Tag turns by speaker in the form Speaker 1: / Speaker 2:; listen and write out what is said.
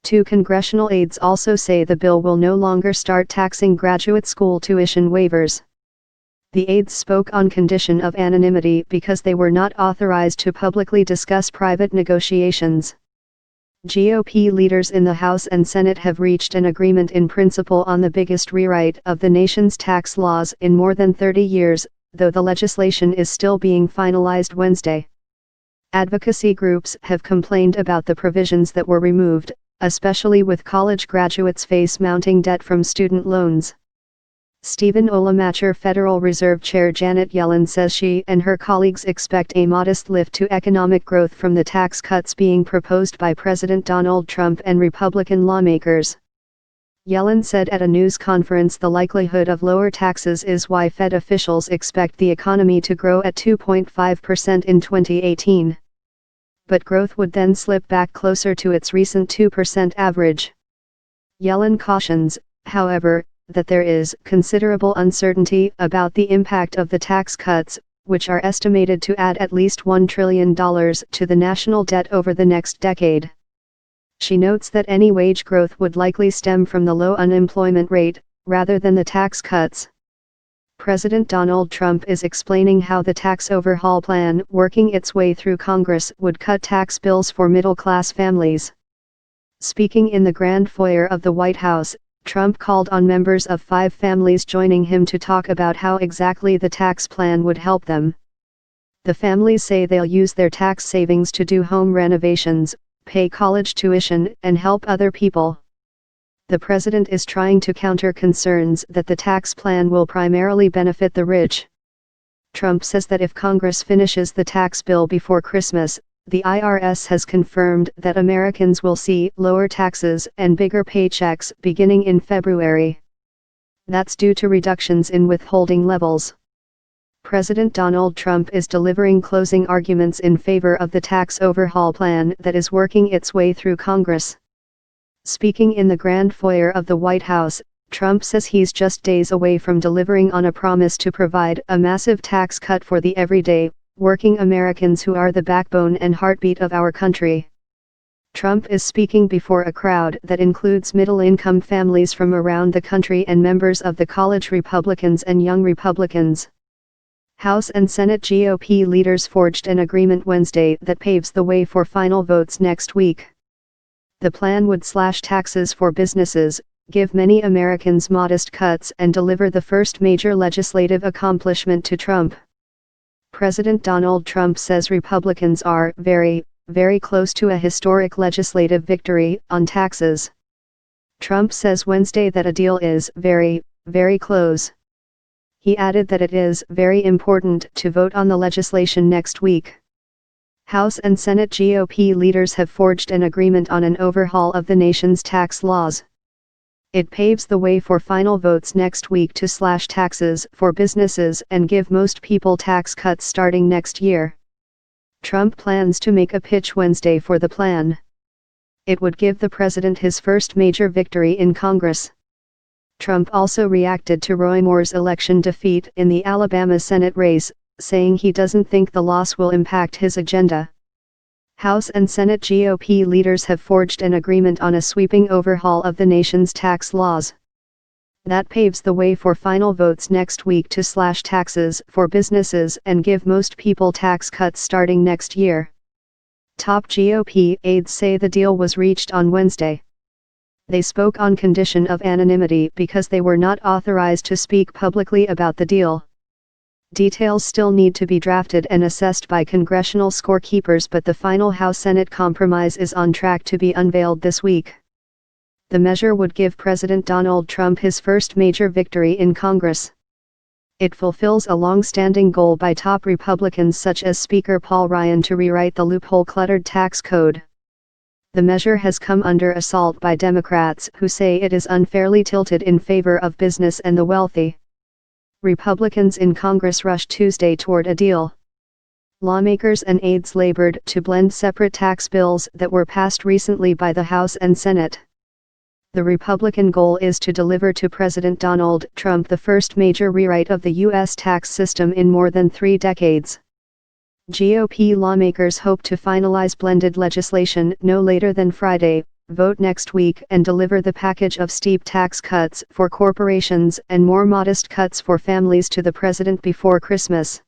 Speaker 1: Two congressional aides also say the bill will no longer start taxing graduate school tuition waivers. The aides spoke on condition of anonymity because they were not authorized to publicly discuss private negotiations. GOP leaders in the House and Senate have reached an agreement in principle on the biggest rewrite of the nation's tax laws in more than 30 years, though the legislation is still being finalized Wednesday. Advocacy groups have complained about the provisions that were removed, especially with college graduates face mounting debt from student loans. Stephen Olamacher Federal Reserve Chair Janet Yellen says she and her colleagues expect a modest lift to economic growth from the tax cuts being proposed by President Donald Trump and Republican lawmakers. Yellen said at a news conference the likelihood of lower taxes is why Fed officials expect the economy to grow at 2.5% in 2018. But growth would then slip back closer to its recent 2% average. Yellen cautions, however, that there is considerable uncertainty about the impact of the tax cuts, which are estimated to add at least $1 trillion to the national debt over the next decade. She notes that any wage growth would likely stem from the low unemployment rate, rather than the tax cuts. President Donald Trump is explaining how the tax overhaul plan working its way through Congress would cut tax bills for middle-class families. Speaking in the Grand Foyer of the White House, Trump called on members of 5 families joining him to talk about how exactly the tax plan would help them. The families say they'll use their tax savings to do home renovations, pay college tuition, and help other people. The president is trying to counter concerns that the tax plan will primarily benefit the rich. Trump says that if Congress finishes the tax bill before Christmas, the IRS has confirmed that Americans will see lower taxes and bigger paychecks beginning in February. That's due to reductions in withholding levels. President Donald Trump is delivering closing arguments in favor of the tax overhaul plan that is working its way through Congress. Speaking in the Grand Foyer of the White House, Trump says he's just days away from delivering on a promise to provide a massive tax cut for the everyday, working Americans who are the backbone and heartbeat of our country. Trump is speaking before a crowd that includes middle-income families from around the country and members of the college Republicans and young Republicans. House and Senate GOP leaders forged an agreement Wednesday that paves the way for final votes next week. The plan would slash taxes for businesses, give many Americans modest cuts, and deliver the first major legislative accomplishment to Trump. President Donald Trump says Republicans are very, very close to a historic legislative victory on taxes. Trump says Wednesday that a deal is very, very close. He added that it is very important to vote on the legislation next week. House and Senate GOP leaders have forged an agreement on an overhaul of the nation's tax laws. It paves the way for final votes next week to slash taxes for businesses and give most people tax cuts starting next year. Trump plans to make a pitch Wednesday for the plan. It would give the president his first major victory in Congress. Trump also reacted to Roy Moore's election defeat in the Alabama Senate race, saying he doesn't think the loss will impact his agenda. House and Senate GOP leaders have forged an agreement on a sweeping overhaul of the nation's tax laws. That paves the way for final votes next week to slash taxes for businesses and give most people tax cuts starting next year. Top GOP aides say the deal was reached on Wednesday. They spoke on condition of anonymity because they were not authorized to speak publicly about the deal. Details still need to be drafted and assessed by congressional scorekeepers, but the final House-Senate compromise is on track to be unveiled this week. The measure would give President Donald Trump his first major victory in Congress. It fulfills a long-standing goal by top Republicans such as Speaker Paul Ryan to rewrite the loophole-cluttered tax code. The measure has come under assault by Democrats who say it is unfairly tilted in favor of business and the wealthy. Republicans in Congress rushed Tuesday toward a deal. Lawmakers and aides labored to blend separate tax bills that were passed recently by the House and Senate. The Republican goal is to deliver to President Donald Trump the first major rewrite of the U.S. tax system in more than 3 decades. GOP lawmakers hope to finalize blended legislation no later than Friday, vote next week and deliver the package of steep tax cuts for corporations and more modest cuts for families to the president before Christmas.